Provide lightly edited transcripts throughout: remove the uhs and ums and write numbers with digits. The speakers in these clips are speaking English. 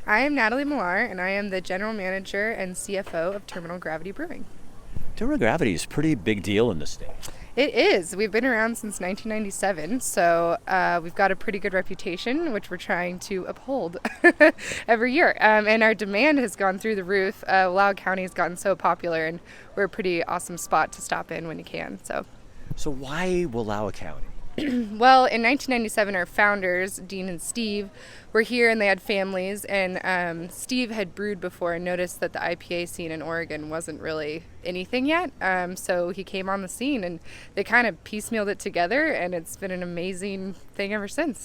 I am Natalie Millar, and I am the General Manager and CFO of Terminal Gravity Brewing. Terminal gravity is a pretty big deal in the state. It is. We've been around since 1997, so we've got a pretty good reputation, which we're trying to uphold every year. And our demand has gone through the roof. Wallowa County has gotten so popular, and we're a pretty awesome spot to stop in when you can. So why Wallowa County? Well, in 1997, our founders, Dean and Steve, were here and they had families. And Steve had brewed before and noticed that the IPA scene in Oregon wasn't really anything yet. So he came on the scene and they kind of piecemealed it together, and it's been an amazing thing ever since.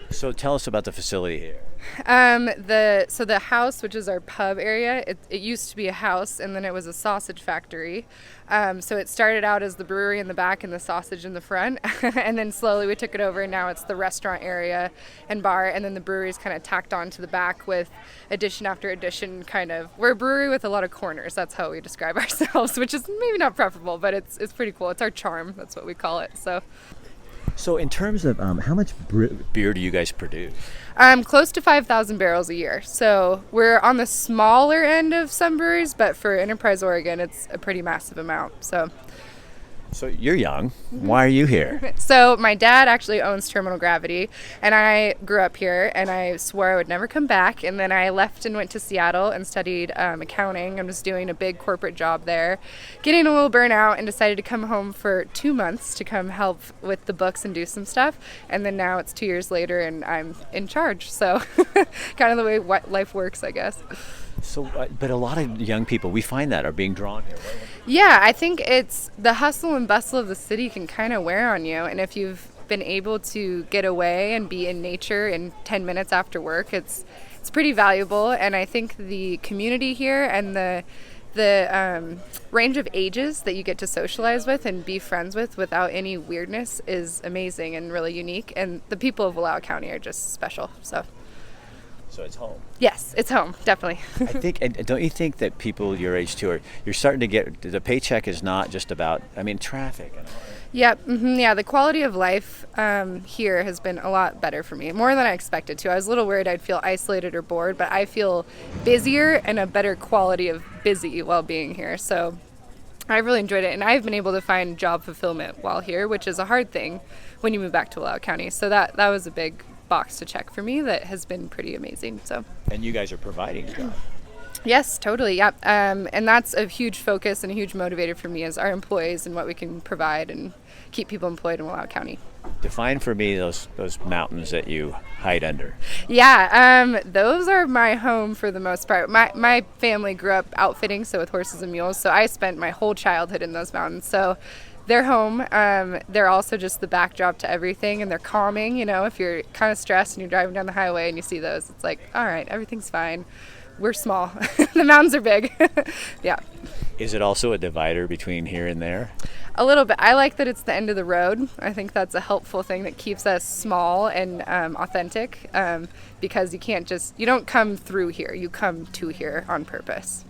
So tell us about the facility here. The house, which is our pub area, it used to be a house, and then it was a sausage factory. So it started out as the brewery in the back and the sausage in the front, and then slowly we took it over, and now it's the restaurant area and bar, and then the brewery's kind of tacked on to the back with addition after addition. We're a brewery with a lot of corners. That's how we describe ourselves, which is maybe not preferable, but it's pretty cool. It's our charm. That's what we call it. So in terms of how much beer do you guys produce? Close to 5,000 barrels a year. So we're on the smaller end of some breweries, but for Enterprise, Oregon, it's a pretty massive amount. So you're young. Why are you here? So my dad actually owns Terminal Gravity, and I grew up here, and I swore I would never come back. And then I left and went to Seattle and studied accounting and was doing a big corporate job there, getting a little burnout, and decided to come home for 2 months to come help with the books and do some stuff. And then now it's 2 years later, and I'm in charge. So kind of the way life works, I guess. So, but a lot of young people, we find that, are being drawn here. Yeah, I think it's the hustle and bustle of the city can kind of wear on you. And if you've been able to get away and be in nature in 10 minutes after work, it's pretty valuable. And I think the community here and the range of ages that you get to socialize with and be friends with without any weirdness is amazing and really unique. And the people of Wallowa County are just special. So it's home. Yes, it's home, definitely. I think, and don't you think that people your age too you're starting to get, the paycheck is not just about, traffic and all that. Yep. Yeah, the quality of life here has been a lot better for me, more than I expected to. I was a little worried I'd feel isolated or bored, but I feel busier and a better quality of busy while being here. So I really enjoyed it, and I've been able to find job fulfillment while here, which is a hard thing when you move back to Wallowa County. So that was a big box to check for me that has been pretty amazing. And you guys are providing jobs. Yes, totally. Yep. And that's a huge focus and a huge motivator for me as our employees and what we can provide and keep people employed in Wallowa County. Define for me those mountains that you hide under. Yeah, those are my home for the most part. My family grew up outfitting, so with horses and mules, so I spent my whole childhood in those mountains. So they're home. They're also just the backdrop to everything, and they're calming. If you're kind of stressed and you're driving down the highway and you see those, it's like, all right, everything's fine. We're small. The mountains are big. Yeah. Is it also a divider between here and there? A little bit. I like that it's the end of the road. I think that's a helpful thing that keeps us small and authentic, because you don't come through here. You come to here on purpose.